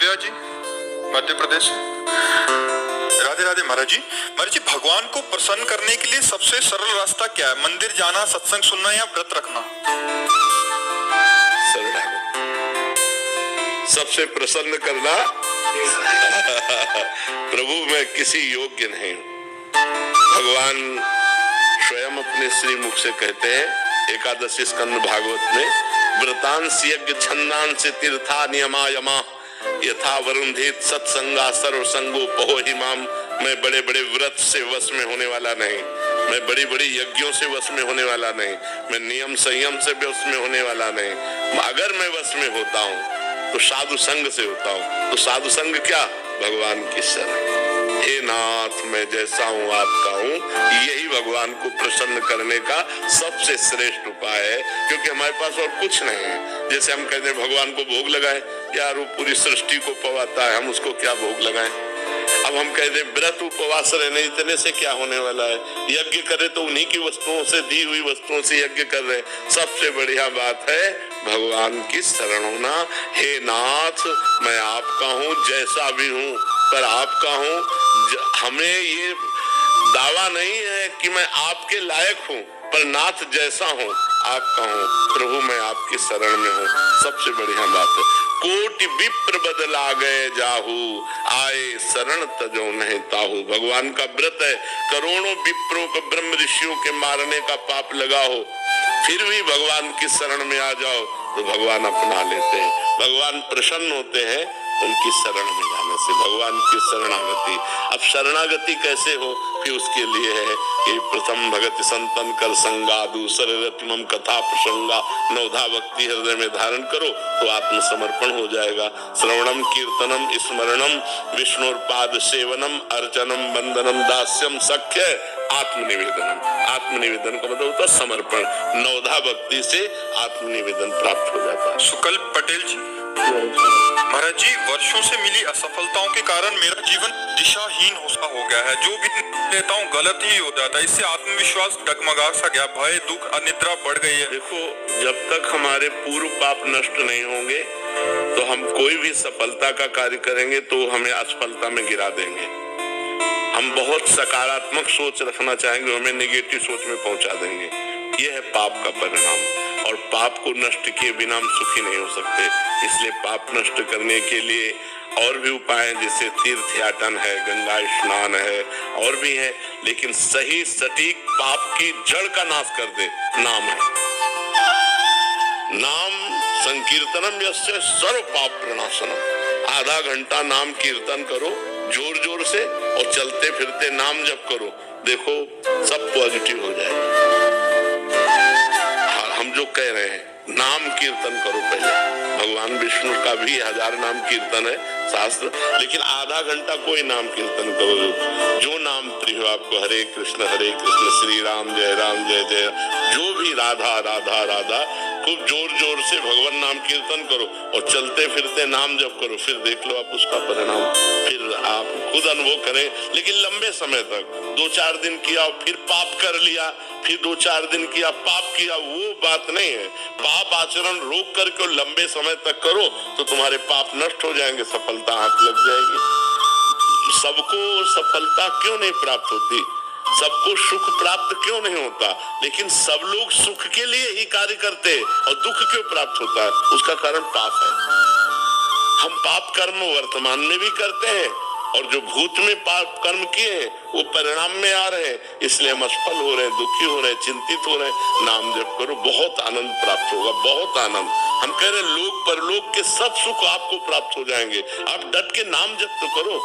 विजया जी, मध्य प्रदेश। राधे राधे महाराज जी। महाराज जी, भगवान को प्रसन्न करने के लिए सबसे सरल रास्ता क्या है? मंदिर जाना, सत्संग सुनना या व्रत रखना? सरल है, सबसे प्रसन्न करना। प्रभु मैं किसी योग्य नहीं हूं। भगवान स्वयं अपने श्री मुख से कहते हैं एकादशी स्कंद भागवत में, व्रतांश यज्ञ छंदांश तीर्था नियमा यमा यथा वरुणधीत सत्संगा सर्व संगो पहो ही माम। मैं बड़े बड़े व्रत से वश में होने वाला नहीं, मैं बड़ी बड़ी यज्ञों से वश में होने वाला नहीं, मैं नियम संयम से वश में होने वाला नहीं। अगर मैं वश में होता हूँ तो साधु संग से होता हूँ। तो साधु संग क्या? भगवान की शरण। हे नाथ मैं जैसा हूँ आपका हूँ, यही भगवान को प्रसन्न करने का सबसे श्रेष्ठ उपाय है। क्योंकि हमारे पास और कुछ नहीं है। जैसे हम कहते हैं भगवान को भोग लगाएं, यार वो पूरी सृष्टि को पवाता है, हम उसको क्या भोग लगाएं। अब हम कहते हैं व्रत उपवास रहने इतने से क्या होने वाला है, यज्ञ करे तो उन्हीं की वस्तुओं से, दी हुई वस्तुओं से यज्ञ कर रहे हैं। सबसे बढ़िया बात है भगवान की शरण होना। हे नाथ मैं आपका हूँ, जैसा भी हूँ पर आपका हूँ। हमें ये दावा नहीं है कि मैं आपके लायक हूँ, पर नाथ जैसा हूँ आपका हूँ। प्रभु मैं आपकी शरण में हूँ, सबसे बढ़िया बात है। कोटि विप्र बदला गए जाहू, आए शरण तजो नहीं ताहू। भगवान का व्रत है, करोड़ों विप्रों को ब्रह्म ऋषियों के मारने का पाप लगा हो, फिर भी भगवान की शरण में आ जाओ तो भगवान अपना लेते हैं। भगवान प्रसन्न होते हैं उनकी शरण में जाने से, भगवान की शरणागति। अब शरणागति कैसे हो कि उसके लिए है कि प्रथम भगति संतन कर संगा, दूसरे रत्नम कथा प्रसंगा, नवधा भक्ति हृदय में धारण करो तो आत्मसमर्पण हो जाएगा। श्रवणम कीर्तनम स्मरणम विष्णुपाद सेवनम अर्चनम वंदनम दास्यम सख्य आत्मनिवेदनम। आत्मनिवेदन का मतलब होता है समर्पण। नवधा भक्ति से आत्मनिवेदन प्राप्त हो जाता है। सुकल्प पटेल जी, महाराज जी, वर्षों से मिली असफलताओं के कारण मेरा जीवन दिशाहीन हो गया है। जो भी लेता हूँ गलत ही हो जाता है। इससे आत्मविश्वास डगमगा सा गया, भय दुख अनिद्रा बढ़ गई है। देखो, जब तक हमारे पूर्व पाप नष्ट नहीं होंगे तो हम कोई भी सफलता का कार्य करेंगे तो हमें असफलता में गिरा देंगे। हम बहुत सकारात्मक सोच रखना चाहेंगे, हमें नेगेटिव सोच में पहुंचा देंगे। यह है पाप का परिणाम। और पाप को नष्ट किए बिना हम सुखी नहीं हो सकते। इसलिए पाप नष्ट करने के लिए और भी उपाय हैं, जैसे तीर्थ याटन है, गंगा स्नान है, और भी है। लेकिन सही सटीक पाप की जड़ का नाश कर दे नाम है। नाम संकीर्तनम यस्य सर्व पाप प्रणाशनम। आधा घंटा नाम कीर्तन करो जोर जोर से, और चलते फिरते नाम जप करो, देखो सब पॉजिटिव हो जाएगा। हम जो कह रहे हैं नाम कीर्तन करो पहले। भगवान विष्णु का भी 1000 नाम कीर्तन है शास्त्र, लेकिन आधा घंटा कोई नाम कीर्तन करो जो नाम प्रिय हो आपको। हरे कृष्ण श्री राम जय जय, जो भी राधा राधा राधा, खूब जोर जोर से भगवान नाम कीर्तन करो और चलते फिरते नाम जप करो। फिर देख लो आप उसका परिणाम, फिर आप खुद अनुभव करें। लेकिन लंबे समय तक 2-4 दिन किया फिर पाप कर लिया, फिर 2-4 दिन किया पाप किया, वो बात नहीं है। पाप आचरण रोक करके लंबे समय तक करो तो तुम्हारे पाप नष्ट हो जाएंगे, सफलता हाथ लग जाएगी। सबको सफलता क्यों नहीं प्राप्त होती, सबको सुख प्राप्त क्यों नहीं होता, लेकिन सब लोग सुख के लिए ही कार्य करते और दुख क्यों प्राप्त होता है? उसका कारण पाप है। हम पाप कर्म वर्तमान में भी करते हैं और जो भूत में पाप कर्म किए हैं वो परिणाम में आ रहे हैं, इसलिए हम असफल हो रहे हैं, दुखी हो रहे हैं, चिंतित हो रहे हैं। नाम जप करो, बहुत आनंद प्राप्त होगा, बहुत आनंद। हम कह रहे हैं लोक परलोक के सब सुख आपको प्राप्त हो जाएंगे। आप डट के नाम जप तो करो।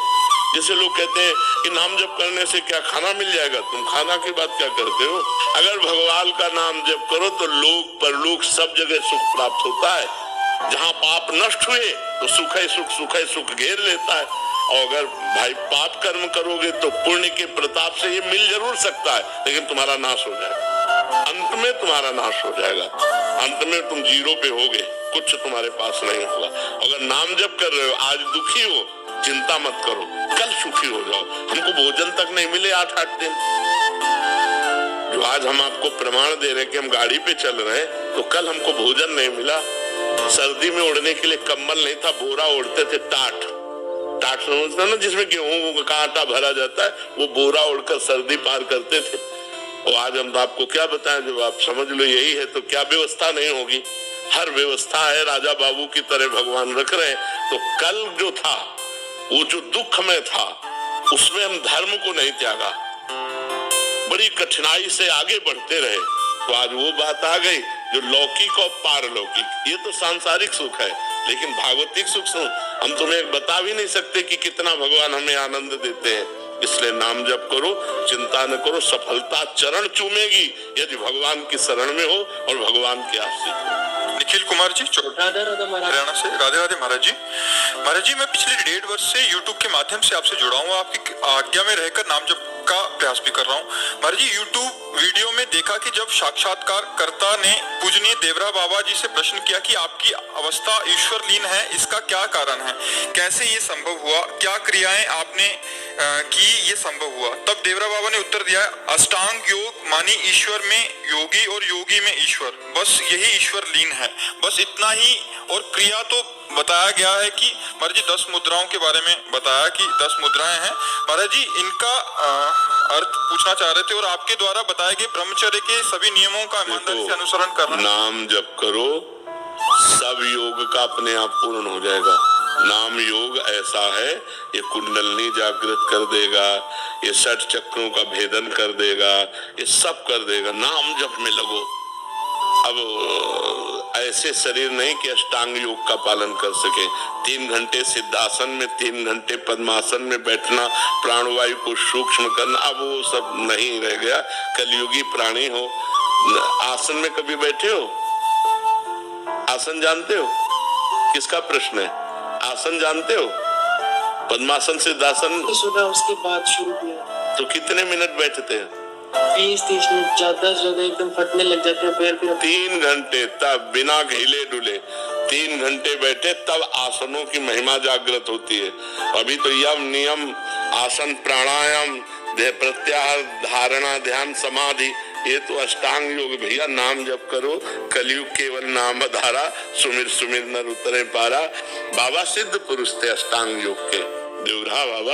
जैसे लोग कहते हैं कि नाम जप करने से क्या खाना मिल जाएगा, तुम खाना की बात क्या करते हो? अगर भगवान का नाम जप करो तो लोक परलोक सब जगह सुख प्राप्त होता है। जहाँ पाप नष्ट हुए तो सुख ही सुख घेर लेता है। और अगर भाई पाप कर्म करोगे तो पुण्य के प्रताप से ये मिल जरूर सकता है, लेकिन तुम्हारा नाश हो जाएगा। अंत में तुम्हारा नाश हो जाएगा, अंत में तुम जीरो पे होगे, कुछ तुम्हारे पास नहीं होगा। अगर नाम जप कर रहे हो, आज दुखी हो, चिंता मत करो, कल सुखी हो जाओ। हमको भोजन तक नहीं मिले 8-8 दिन, जो आज हम आपको प्रमाण दे रहे हैं कि हम गाड़ी पे चल रहे हैं, तो कल हमको भोजन नहीं मिला। सर्दी में ओढ़ने के लिए कंबल नहीं था, बोरा ओढ़ते थे टाट। टाट समझते ना, जिसमें गेहूं का आटा भरा जाता है, वो बोरा उड़कर सर्दी पार करते थे। और आज हम आपको क्या बताएं, जब आप समझ लो यही है तो क्या व्यवस्था नहीं होगी। हर व्यवस्था है, राजा बाबू की तरह भगवान रख रहे हैं। तो कल जो था वो जो दुख में था, उसमें हम धर्म को नहीं त्यागा, बड़ी कठिनाई से आगे बढ़ते रहे। तो आज वो बात आ गई जो लौकिक और पारलौकिक, ये तो सांसारिक सुख है, लेकिन भागवतिक सुख हम तुम्हें बता भी नहीं सकते कि कितना भगवान हमें आनंद देते हैं। इसलिए नाम जप करो, चिंता न करो, सफलता चरण चूमेगी यदि भगवान की शरण में हो और भगवान के आश्रित हो। निखिल कुमार जी हरियाणा से, राधे राधे महाराज जी। महाराज जी, मैं पिछले 1.5 वर्ष से YouTube के माध्यम से आपसे जुड़ा हूँ, आपकी आज्ञा में रहकर नाम जप का प्रयास भी कर रहा हूँ। महाराज जी, YouTube वीडियो में देखा कि जब साक्षात्कारकर्ता ने पूजनीय देवरा बाबा जी से प्रश्न किया कि आपकी अवस्था ईश्वर लीन है, इसका क्या कारण है, कैसे ये संभव हुआ, क्या क्रियाएं आपने की ये संभव हुआ, तब देवरा बाबा ने उत्तर दिया, अष्टांग योग मानी ईश्वर में योगी और योगी में ईश्वर, बस यही ईश्वर लीन है, बस इतना ही। और क्रिया तो बताया गया है कि महाराज जी 10 मुद्राओं के बारे में बताया कि 10 मुद्राएं हैं। महाराज जी, इनका अर्थ पूछना चाह रहे थे और आपके द्वारा बताए गए ब्रह्मचर्य के सभी नियमों का ईमानदारी से अनुसरण करना। नाम जप करो, सब योग का अपने आप पूर्ण हो जाएगा। नाम योग ऐसा है, ये कुंडलनी जागृत कर देगा, ये 60 चक्रों का भेदन कर देगा, ये सब कर देगा। नाम जप में लगो। अब ऐसे शरीर नहीं कि अष्टांग योग का पालन कर सके। 3 घंटे सिद्धासन में, 3 घंटे पद्मासन में बैठना, प्राणवायु को सूक्ष्म करना, अब वो सब नहीं रह गया। कलयुगी प्राणी हो। आसन में कभी बैठे हो? आसन जानते हो? किसका प्रश्न है? आसन जानते हो? पद्मासन सिद्धासन तो सुना, उसके बाद शुरू किया। तो कितने मिनट बैठते हैं? 20-30 मिनट, ज्यादा से ज्यादा एकदम फटने लग जाते हैं पैर। फिर 3 घंटे तब बिना हिले डुले 3 घंटे बैठे, तब आसनों की महिमा जागृत होती है। अभी तो यम नियम, आसन, प्राणायाम, प्रत्याहार, धारणा, ध्यान, समाधि, ये तो अष्टांग योग। भैया नाम जप करो, कलयुग केवल नाम धारा, सुमिर सुमिर नर उतरे पारा। बाबा सिद्ध पुरुष थे अष्टांग योग के, देवराह बाबा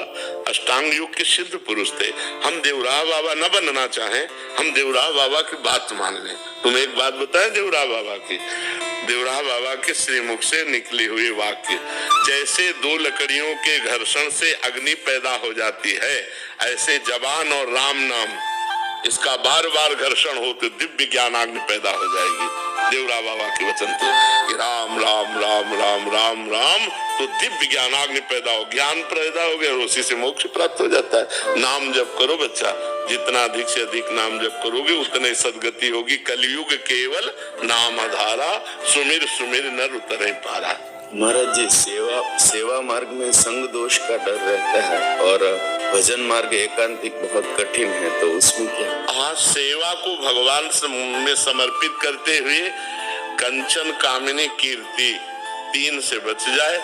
अष्टांग योग के सिद्ध पुरुष थे। हम देवराह बाबा न बनना चाहें, हम देवराह बाबा की बात मान लें। तुम एक बात बताएं देवराह बाबा की, देवराह बाबा के श्रीमुख से निकली हुई वाक्य, जैसे 2 लकड़ियों के घर्षण से अग्नि पैदा हो जाती है, ऐसे जबान और राम नाम, इसका बार बार घर्षण हो तो दिव्य ज्ञान अग्नि पैदा हो जाएगी। देवरा बाबा के वचन थे कि राम राम राम राम राम राम, तो दिव्य ज्ञानाग्नि पैदा हो, ज्ञान पैदा हो गया और उसी से मोक्ष प्राप्त हो जाता है। नाम जप करो बच्चा, जितना अधिक से अधिक नाम जप करोगे उतने सदगति होगी। कलयुग केवल नाम आधारा, सुमिर सुमिर नर उतरे पारा। महाराज जी, सेवा मार्ग में संग दोष का डर रहता है और भजन मार्ग एकांतिक बहुत कठिन है, तो उसमें क्या? हाँ, सेवा को भगवान में समर्पित करते हुए कंचन कामिनी कीर्ति 3 से बच जाए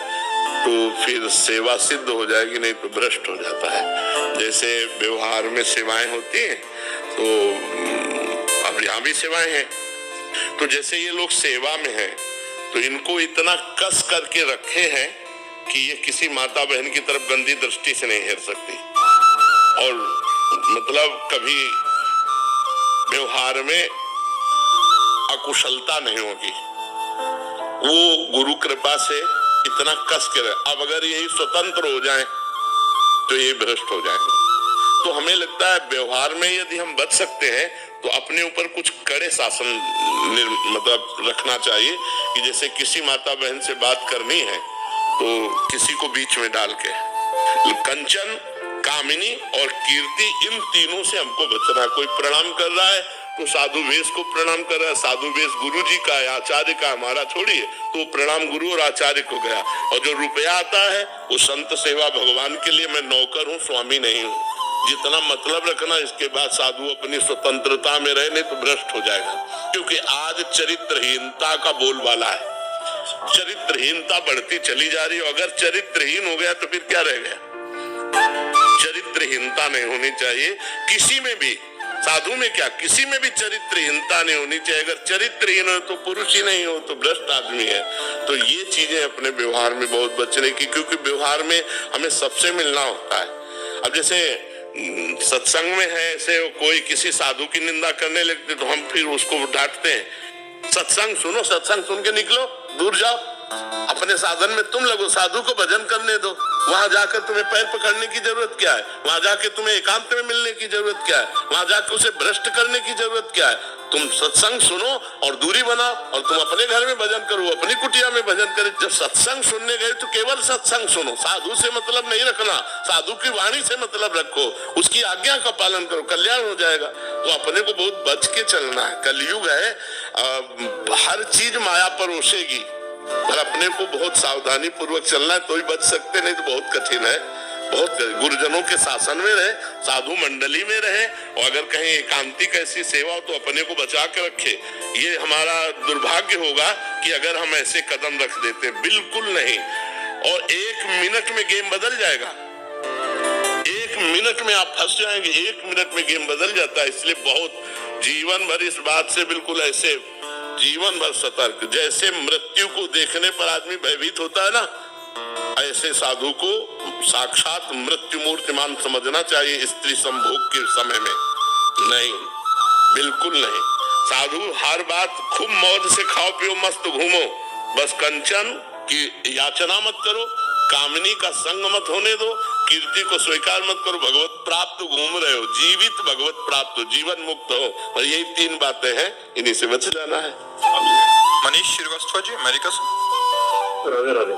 तो फिर सेवा सिद्ध हो जाएगी, नहीं तो भ्रष्ट हो जाता है। जैसे व्यवहार में सेवाएं होती हैं, तो अब यहाँ भी सेवाएं हैं, तो जैसे ये लोग सेवा में हैं तो इनको इतना कस करके रखे हैं कि ये किसी माता बहन की तरफ गंदी दृष्टि से नहीं हेर सकती, और मतलब कभी व्यवहार में अकुशलता नहीं होगी। वो गुरु कृपा से इतना कस के रहे। अब अगर यही स्वतंत्र हो जाएं तो ये भ्रष्ट हो जाएंगे। तो हमें लगता है व्यवहार में यदि हम बच सकते हैं तो अपने ऊपर कुछ कड़े शासन मतलब रखना चाहिए कि जैसे किसी माता बहन से बात करनी है तो किसी को बीच में डाल के, कंचन, कामिनी और कीर्ति, इन तीनों से हमको बचना है। कोई प्रणाम कर रहा है तो साधु वेश को प्रणाम कर रहा है, साधु वेश गुरु जी का है, आचार्य का, हमारा छोड़िए, तो प्रणाम गुरु और आचार्य को गया। और जो रुपया आता है वो संत सेवा, भगवान के लिए मैं नौकर हूँ, स्वामी नहीं हूँ, जितना मतलब रखना। इसके बाद साधु अपनी स्वतंत्रता में रहे, नहीं तो भ्रष्ट हो जाएगा। क्योंकि आज चरित्रहीनता का बोलबाला है, चरित्रहीनता बढ़ती चली जा रही है। अगर चरित्रहीन हो गया तो फिर क्या रह गया? चरित्रहीनता नहीं होनी चाहिए किसी में भी। साधु में क्या, किसी में भी चरित्रहीनता नहीं होनी चाहिए। अगर चरित्रहीन हो तो पुरुष ही नहीं हो तो भ्रष्ट आदमी है। तो ये चीजें अपने व्यवहार में बहुत बचने की, क्योंकि व्यवहार में हमें सबसे मिलना होता है। अब जैसे सत्संग में है, ऐसे कोई किसी साधु की निंदा करने लगते तो हम फिर उसको डांटते हैं। सत्संग सुनो, सत्संग सुन के निकलो, दूर जाओ, अपने साधन में तुम लगो, साधु को भजन करने दो। वहां जाकर तुम्हें पैर पकड़ने की जरूरत क्या है? वहां जाके तुम्हें एकांत में मिलने की जरूरत क्या है? वहां जाकर उसे भ्रष्ट करने की जरूरत क्या है? तुम सत्संग सुनो और दूरी बनाओ, और तुम अपने घर में भजन करो, अपनी कुटिया में भजन करो। जब सत्संग सुनने गए तो केवल सत्संग सुनो, साधु से मतलब नहीं रखना, साधु की वाणी से मतलब रखो, उसकी आज्ञा का पालन करो, कल्याण हो जाएगा। तो अपने को बहुत बच के चलना है। कलयुग है, हर चीज माया पर ओसेगी, पर अपने को बहुत सावधानी पूर्वक चलना है, तो ही बच सकते, नहीं तो बहुत कठिन है। बहुत गुरुजनों के शासन में रहे, साधु मंडली में रहे, और अगर कहीं एकांतिक ऐसी सेवा हो तो अपने को बचा के रखे। ये हमारा दुर्भाग्य होगा कि अगर हम ऐसे कदम रख देते, बिल्कुल नहीं। और 1 मिनट में गेम बदल जाएगा, 1 मिनट में आप फंस जाएंगे, 1 मिनट में गेम बदल जाता है। इसलिए बहुत जीवन भर इस बात से बिल्कुल ऐसे जीवन भर सतर्क। जैसे मृत्यु को देखने पर आदमी भयभीत होता है ना, ऐसे साधु को साक्षात मृत्यु मूर्तिमान समझना चाहिए। स्त्री संभोग के समय में नहीं, बिल्कुल नहीं। साधु हर बात खूब मौज से खाओ पियो, मस्त घूमो, बस कंचन की याचना मत करो, कामनी का संग मत होने दो, कीर्ति को स्वीकार मत करो, भगवत प्राप्त घूम रहे हो, जीवित भगवत प्राप्त हो, जीवन मुक्त हो। और यही 3 बातें हैं, इन्हीं से बच जाना है। मनीष श्रीवास्तव जी, अमेरिका से। राधे राधे।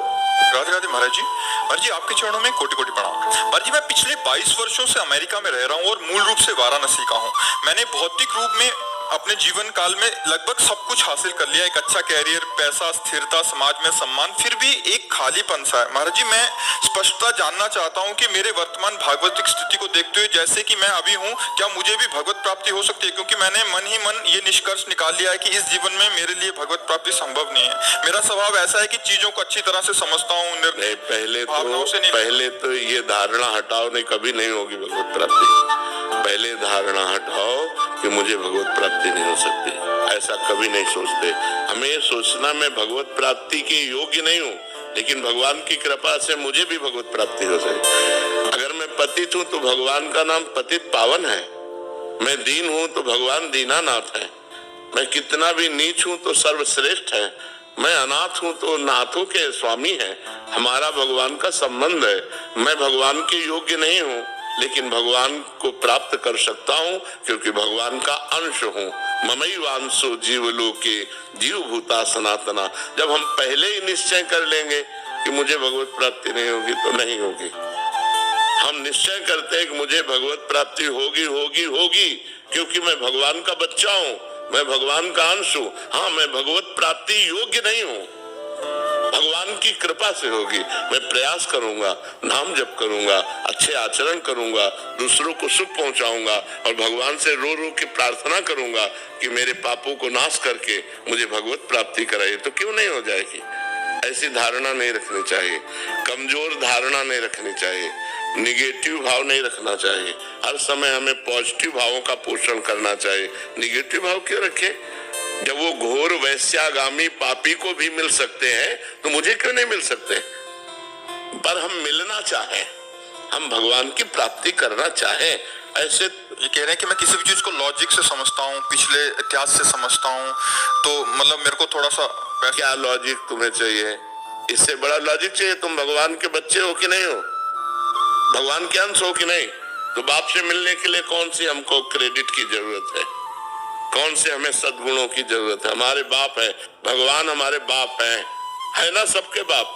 राधे राधे महाराज जी। महाराज जी, आपके चरणों में कोटि कोटि प्रणाम। महाराज जी, मैं पिछले 22 वर्षों से अमेरिका में रह रहा हूँ और मूल रूप से वाराणसी का हूँ। मैंने भौतिक रूप में अपने जीवन काल में लगभग सब कुछ हासिल कर लिया, एक अच्छा कैरियर, पैसा, स्थिरता, समाज में सम्मान, फिर भी एक खालीपन सा है। महाराज जी, मैं स्पष्टता जानना चाहता हूँ कि मेरे वर्तमान भागवतिक स्थिति को देखते हुए, जैसे कि मैं अभी हूँ, क्या मुझे भी भगवत प्राप्ति हो सकती है? क्योंकि मैंने मन ही मन ये निष्कर्ष निकाल लिया है कि इस जीवन में मेरे लिए भगवत प्राप्ति संभव नहीं है। मेरा स्वभाव ऐसा है कि चीजों को अच्छी तरह से समझता हूँ, पहले तो ये धारणा हटाओ, नहीं कभी नहीं होगी भगवत प्राप्ति। पहले धारणा हटाओ कि मुझे भगवत प्राप्ति नहीं हो सकती, ऐसा कभी नहीं सोचते। हमें सोचना मैं भगवत प्राप्ति के योग्य नहीं हूँ, लेकिन भगवान की कृपा से मुझे भी भगवत प्राप्ति हो जाए। अगर मैं पतित हूँ तो भगवान का नाम पतित पावन है, मैं दीन हूँ तो भगवान दीनानाथ है, मैं कितना भी नीच हूँ तो सर्वश्रेष्ठ है, मैं अनाथ हूँ तो नाथों के स्वामी है। हमारा भगवान का संबंध है। मैं भगवान के योग्य नहीं हूँ, लेकिन भगवान को प्राप्त कर सकता हूँ, क्योंकि भगवान का अंश हूँ। ममैवांशो जीवलोके जीव भूता सनातना। जब हम पहले ही निश्चय कर लेंगे कि मुझे भगवत प्राप्ति नहीं होगी तो नहीं होगी। हम निश्चय करते हैं कि मुझे भगवत प्राप्ति होगी होगी होगी, क्योंकि मैं भगवान का बच्चा हूँ, मैं भगवान का अंश हूँ। हाँ, मैं भगवत प्राप्ति योग्य नहीं हूँ, भगवान की कृपा से होगी। मैं प्रयास करूंगा, नाम जप करूंगा, अच्छे आचरण करूंगा, दूसरों को सुख पहुंचाऊंगा, और भगवान से रो रो के प्रार्थना करूंगा कि मेरे पापों को नाश करके मुझे भगवत प्राप्ति कराइए। तो क्यों नहीं हो जाएगी? ऐसी धारणा नहीं रखनी चाहिए, कमजोर धारणा नहीं रखनी चाहिए, निगेटिव भाव नहीं रखना चाहिए। हर समय हमें पॉजिटिव भावों का पोषण करना चाहिए। निगेटिव भाव क्यों रखे? जब वो घोर वैश्यागामी पापी को भी मिल सकते हैं तो मुझे क्यों नहीं मिल सकते? पर हम मिलना चाहें, हम भगवान की प्राप्ति करना चाहें। ऐसे ये कह रहे हैं कि मैं किसी भी चीज को लॉजिक से समझता हूँ, पिछले इतिहास से समझता हूँ, तो मतलब मेरे को थोड़ा सा क्या लॉजिक तुम्हें चाहिए? इससे बड़ा लॉजिक चाहिए? तुम भगवान के बच्चे हो कि नहीं हो, भगवान के अंश हो कि नहीं? तो बाप से मिलने के लिए कौन सी हमको क्रेडिट की जरूरत है, कौन से हमें सद्गुणों की जरूरत है? हमारे बाप है, भगवान हमारे बाप है ना, सबके बाप।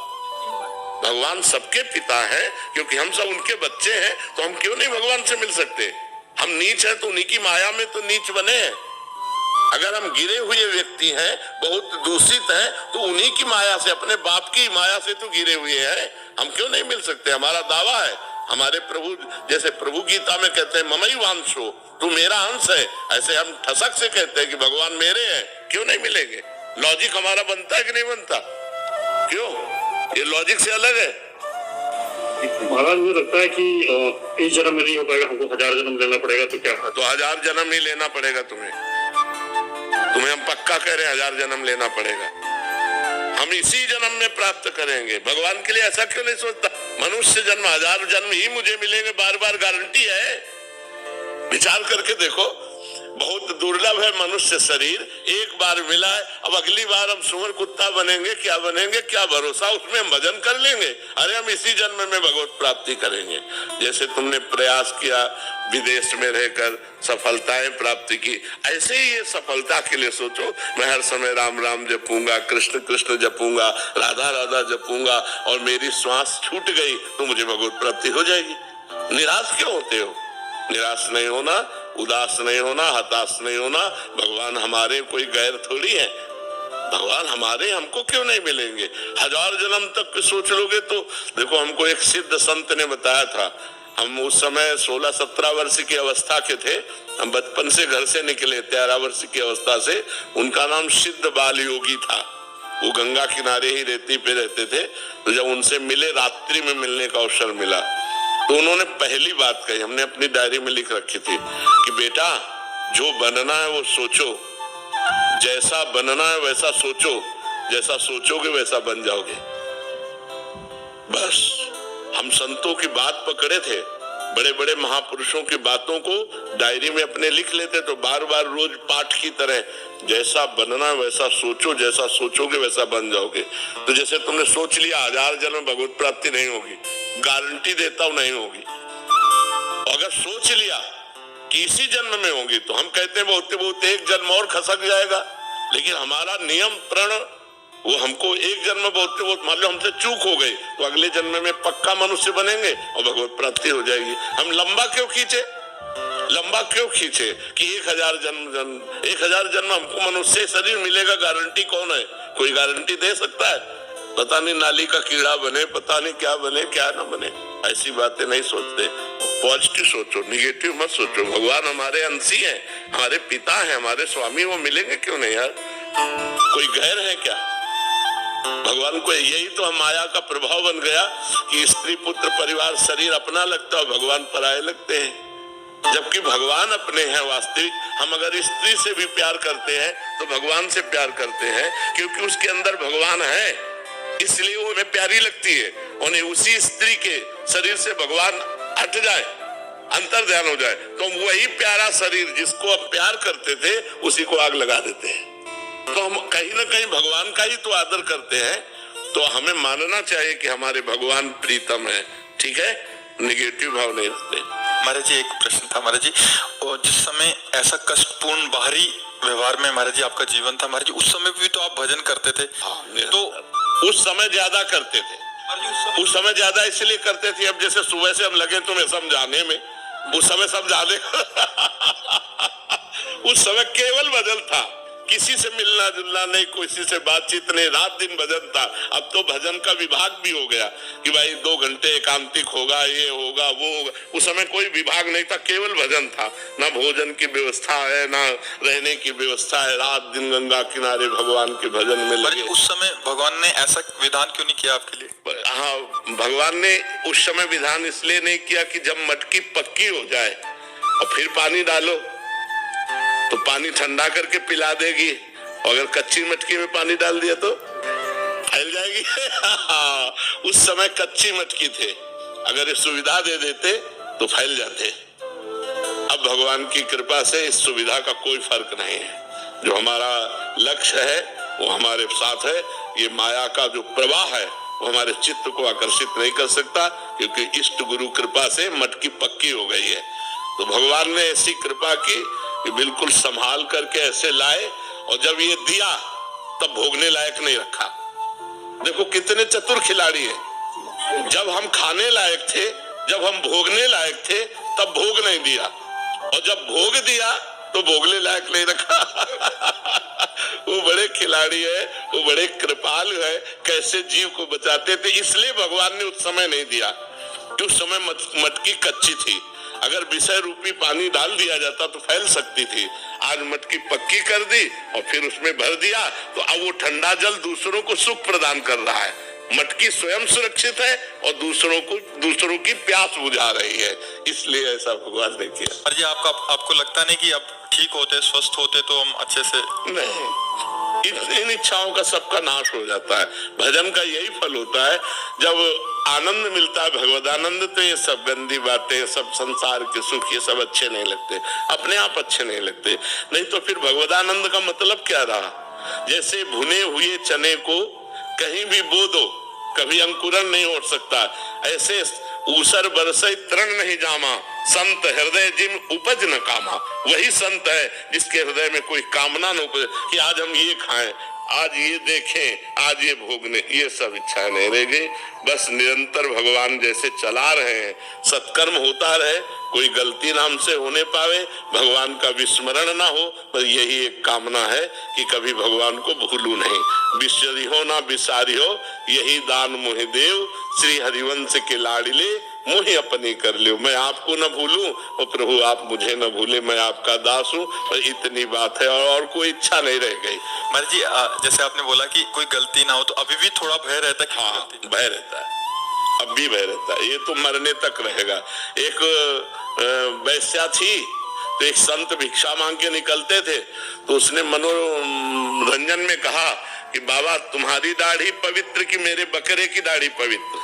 भगवान सबके पिता है, क्योंकि हम सब उनके बच्चे हैं। तो हम क्यों नहीं भगवान से मिल सकते? हम नीच हैं तो उन्हीं की माया में तो नीच बने हैं। अगर हम गिरे हुए व्यक्ति हैं, बहुत दूषित हैं, तो उन्हीं की माया से, अपने बाप की माया से तो गिरे हुए हैं। हम क्यों नहीं मिल सकते? हमारा दावा है। हमारे प्रभु, जैसे प्रभु गीता में कहते हैं ममैवांशो, तू मेरा अंश है, ऐसे हम ठसक से कहते हैं कि भगवान मेरे हैं। क्यों नहीं मिलेंगे? लॉजिक हमारा बनता है कि नहीं बनता? क्यों? ये लॉजिक से अलग है। महाराज मुझे लगता है कि इस जन्म में नहीं हो पाएगा, हमको 1000 जन्म लेना पड़ेगा। तो क्या तो 1000 जन्म ही लेना पड़ेगा तुम्हें हम पक्का कह रहे हैं 1000 जन्म लेना पड़ेगा। हम इसी जन्म में प्राप्त करेंगे। भगवान के लिए ऐसा क्यों नहीं सोचता? मनुष्य जन्म 1000 जन्म ही मुझे मिलेंगे, बार बार गारंटी है? विचार करके देखो, बहुत दुर्लभ है मनुष्य शरीर, एक बार मिला है। अब अगली बार हम सुअर कुत्ता बनेंगे, क्या बनेंगे, क्या भरोसा? उसमें हम भजन कर लेंगे। अरे हम इसी जन्म में भगवत प्राप्ति करेंगे। जैसे तुमने प्रयास किया विदेश में रहकर सफलताएं प्राप्त की, ऐसे ही ये सफलता के लिए सोचो। मैं हर समय राम राम जपूंगा, कृष्ण कृष्ण जपूंगा, राधा राधा जपूंगा और मेरी श्वास छूट गई तो मुझे भगवत प्राप्ति हो जाएगी। निराश क्यों होते हो? निराश नहीं होना, उदास नहीं होना, हताश नहीं होना। भगवान हमारे कोई गैर थोड़ी है। भगवान हमारे, हमको क्यों नहीं मिलेंगे? 1000 जन्म तक सोच लोगे तो देखो, हमको एक सिद्ध संत ने बताया था। हम उस समय 16-17 वर्ष की अवस्था के थे। हम बचपन से घर से निकले 13 वर्ष की अवस्था से। उनका नाम सिद्ध बाल योगी था। वो गंगा किनारे ही रेती पे रहते थे। तो जब उनसे मिले, रात्रि में मिलने का अवसर मिला, तो उन्होंने पहली बात कही, हमने अपनी डायरी में लिख रखी थी कि बेटा, जो बनना है वो सोचो, जैसा बनना है वैसा सोचो, जैसा सोचोगे वैसा बन जाओगे। बस हम संतों की बात पकड़े थे, बड़े बड़े महापुरुषों की बातों को डायरी में अपने लिख लेते, तो बार बार रोज पाठ की तरह, जैसा बनना है वैसा सोचो, जैसा सोचोगे वैसा बन जाओगे। तो जैसे तुमने सोच लिया 1000 जन्म में भगवत प्राप्ति नहीं होगी, गारंटी देता हूं नहीं होगी। अगर सोच लिया कि इसी जन्म में होगी, तो हम कहते हैं बहुत बहुत एक जन्म और खसक जाएगा। लेकिन हमारा नियम प्रण वो हमको एक जन्म बहुत मान लो हमसे चूक हो गई, तो अगले जन्म में पक्का मनुष्य बनेंगे और भगवत प्राप्ति हो जाएगी। हम लंबा क्यों खींचे कि 1000 जन्म हमको मनुष्य शरीर मिलेगा? गारंटी कौन है? कोई गारंटी दे सकता है? पता नहीं नाली का कीड़ा बने, पता नहीं क्या बने, क्या ना बने। ऐसी बातें नहीं सोचते। पॉजिटिव सोचो, निगेटिव मत सोचो। भगवान हमारे अंशी हैं, हमारे पिता हैं, हमारे स्वामी, वो मिलेंगे क्यों नहीं यार? कोई गैर है क्या? भगवान को यही तो हम माया का प्रभाव बन गया कि स्त्री पुत्र परिवार शरीर अपना लगता है, भगवान पराये लगते हैं। जबकि भगवान अपने हैं वास्तविक। हम अगर स्त्री से भी प्यार करते हैं तो भगवान से प्यार करते हैं, क्योंकि उसके अंदर भगवान है, इसलिए वो हमें प्यारी लगती है। और उसी स्त्री के शरीर से भगवान हट जाए, अंतर ध्यान हो जाए, तो वही प्यारा शरीर जिसको हम प्यार करते थे उसी को आग लगा देते हैं। तो हम कहीं ना कहीं भगवान का ही तो आदर करते हैं। तो हमें मानना चाहिए कि हमारे भगवान प्रीतम है, ठीक है? निगेटिव भाव नहीं रखते। महाराज जी, एक प्रश्न था महाराज जी, और जिस समय ऐसा कष्टपूर्ण बाहरी व्यवहार में महाराज जी आपका जीवन था महाराज जी, उस समय भी तो आप भजन करते थे। तो उस समय ज्यादा करते थे। उस समय ज्यादा इसलिए करते थे, अब जैसे सुबह से हम लगे तुम्हें समझाने में, उस समय समझाने उस समय केवल भजन था, किसी से मिलना जुलना नहीं, किसी से बातचीत नहीं, रात दिन भजन था। अब तो भजन का विभाग भी हो गया कि भाई 2 घंटे एकांतिक होगा, ये होगा, वो होगा। उस समय कोई विभाग नहीं था, केवल भजन था। ना भोजन की व्यवस्था है, ना रहने की व्यवस्था है, रात दिन गंगा किनारे भगवान के भजन में लगे। उस समय भगवान ने ऐसा विधान क्यों नहीं किया आपके लिए? हाँ, भगवान ने उस समय विधान इसलिए नहीं किया कि जब मटकी पक्की हो जाए और फिर पानी डालो तो पानी ठंडा करके पिला देगी, अगर कच्ची मटकी में पानी डाल दिया तो फैल जाएगी। उस समय कच्ची मटकी थे, अगर ये सुविधा दे देते तो फैल जाते। अब भगवान की कृपा से इस सुविधा का कोई फर्क नहीं है। जो हमारा लक्ष्य है वो हमारे साथ है। ये माया का जो प्रवाह है वो हमारे चित्त को आकर्षित नहीं कर सकता, क्योंकि इष्ट गुरु कृपा से मटकी पक्की हो गई है। तो भगवान ने ऐसी कृपा की कि बिल्कुल संभाल करके ऐसे लाए, और जब ये दिया तब भोगने लायक नहीं रखा। देखो कितने चतुर खिलाड़ी है। जब हम खाने लायक थे, जब हम भोगने लायक थे, तब भोग नहीं दिया, और जब भोग दिया तो भोगने लायक नहीं रखा। वो बड़े खिलाड़ी है, वो बड़े कृपालु है, कैसे जीव को बचाते थे। इसलिए भगवान ने उस समय नहीं दिया कि उस समय मटकी कच्ची थी। अगर विषय रूपी पानी डाल दिया जाता तो फैल सकती थी। आज मटकी पक्की कर दी और फिर उसमें भर दिया, तो अब वो ठंडा जल दूसरों को सुख प्रदान कर रहा है। मटकी स्वयं सुरक्षित है और दूसरों की प्यास बुझा रही है, इसलिए ऐसा भगवान ने किया। पर जी आपको लगता नहीं कि अब ठीक होते, स्वस्थ होते तो हम अच्छे से? नहीं, इन इच्छाओं का सबका नाश हो जाता है। भजन का यही फल होता है, जब आनंद मिलता है, भगवदानंद, तो ये सब गंदी बातें, सब संसार के सुख, ये सब अच्छे नहीं लगते, अपने आप अच्छे नहीं लगते। नहीं तो फिर भगवदानंद का मतलब क्या रहा? जैसे भुने हुए चने को कहीं भी बो दो, कभी अंकुरन नहीं हो सकता, ऐसे ऊसर बरसे तृण नहीं जामा, संत हृदय जिम उपज न कामा। वही संत है जिसके हृदय में कोई कामना न उपज कि आज हम ये खाएं, आज ये देखें, आज ये भोगने, ये सब इच्छा नहीं रहेगी। बस निरंतर भगवान जैसे चला रहे हैं, सत्कर्म होता रहे, कोई गलती नाम से होने पावे, भगवान का विस्मरण ना हो, पर यही एक कामना है कि कभी भगवान को भूलूं नहीं। बिसरियो ना बिसारियो, यही दान मोहि देव, श्री हरिवंश के लाडिले मुझे अपनी कर लो। मैं आपको न भूलूं और प्रभु आप मुझे न भूले, मैं आपका दास हूँ, और इतनी बात है, और कोई इच्छा नहीं रह गई। महाराज जी जैसे आपने बोला कि कोई गलती ना हो, तो अभी भी थोड़ा भय रहता है? हाँ, भय रहता है, अब भी भय रहता है, ये तो मरने तक रहेगा। एक वैश्या थी, तो एक संत भिक्षा मांग के निकलते थे, तो उसने मनोरंजन में कहा कि बाबा तुम्हारी दाढ़ी पवित्र कि मेरे बकरे की दाढ़ी पवित्र?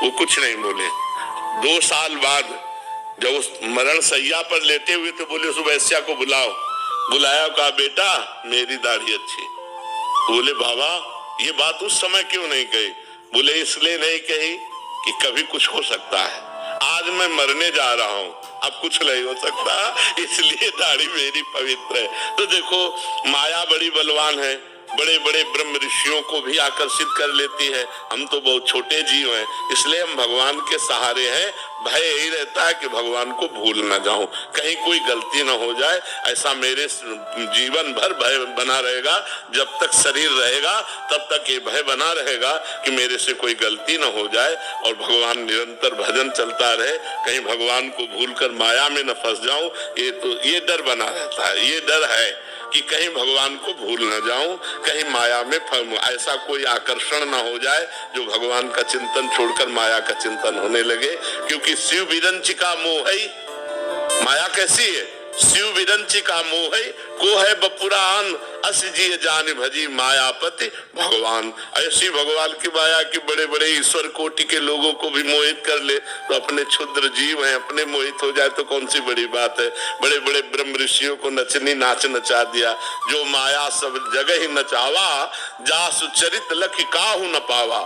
वो कुछ नहीं बोले। 2 साल बाद जब उस मरण सैया पर लेटे हुए थे, बोले उस वैश्या को बुलाओ। बुलाया, कहा बेटा मेरी दाढ़ी अच्छी। बोले बाबा ये बात उस समय क्यों नहीं कही? बोले इसलिए नहीं कही कि कभी कुछ हो सकता है, आज मैं मरने जा रहा हूँ, अब कुछ नहीं हो सकता, इसलिए दाढ़ी मेरी पवित्र है। तो देखो माया बड़ी बलवान है, बड़े बड़े ब्रह्म ऋषियों को भी आकर्षित कर लेती है। हम तो बहुत छोटे जीव हैं, इसलिए हम भगवान के सहारे हैं। भय यही रहता है कि भगवान को भूल ना जाऊं, कहीं कोई गलती ना हो जाए, ऐसा मेरे जीवन भर भय बना रहेगा। जब तक शरीर रहेगा तब तक ये भय बना रहेगा कि मेरे से कोई गलती ना हो जाए, और भगवान निरंतर भजन चलता रहे, कहीं भगवान को भूलकर माया में न फंस जाऊं। ये डर बना रहता है, ये डर है कि कहीं भगवान को भूल न जाऊं, कहीं माया में ऐसा कोई आकर्षण ना हो जाए जो भगवान का चिंतन छोड़कर माया का चिंतन होने लगे। क्योंकि शिव विरंचिका मोहई, माया कैसी है? शिव विरंचिका मोहई को है बपुरान, अस जी जान भजी मायापति भगवान। ऐसी भगवान की माया की बड़े बड़े ईश्वर कोटि के लोगों को भी मोहित कर ले, तो अपने क्षुद्र जीव हैं, अपने मोहित हो जाए तो कौन सी बड़ी बात है। बड़े बड़े ब्रह्म ऋषियों को नचनी नाच नचा दिया, जो माया सब जगह ही नचावा, जासु चरित लख काहू न पावा।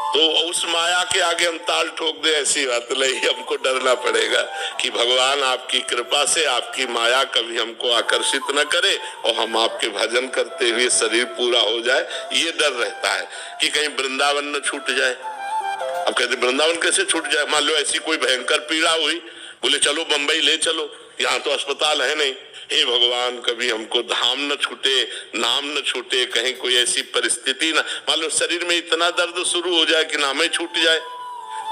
तो उस माया के आगे हम ताल ठोक दे, ऐसी बात नहीं, हमको डरना पड़ेगा कि भगवान आपकी कृपा से आपकी माया कभी हमको आकर्षित न करे और हम आपके भजन करते हुए शरीर पूरा हो जाए। ये डर रहता है कि कहीं वृंदावन न छूट जाए। अब कहते वृंदावन कैसे छूट जाए? मान लो ऐसी कोई भयंकर पीड़ा हुई, बोले चलो बंबई ले चलो, यहाँ तो अस्पताल है नहीं। हे भगवान कभी हमको धाम न छूटे, नाम न छूटे, कहीं कोई ऐसी परिस्थिति न, मान लो शरीर में इतना दर्द शुरू हो जाए कि नाम ही छूट जाए,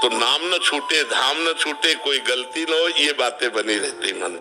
तो नाम न छूटे, धाम न छूटे, कोई गलती न हो, ये बातें बनी रहती मन।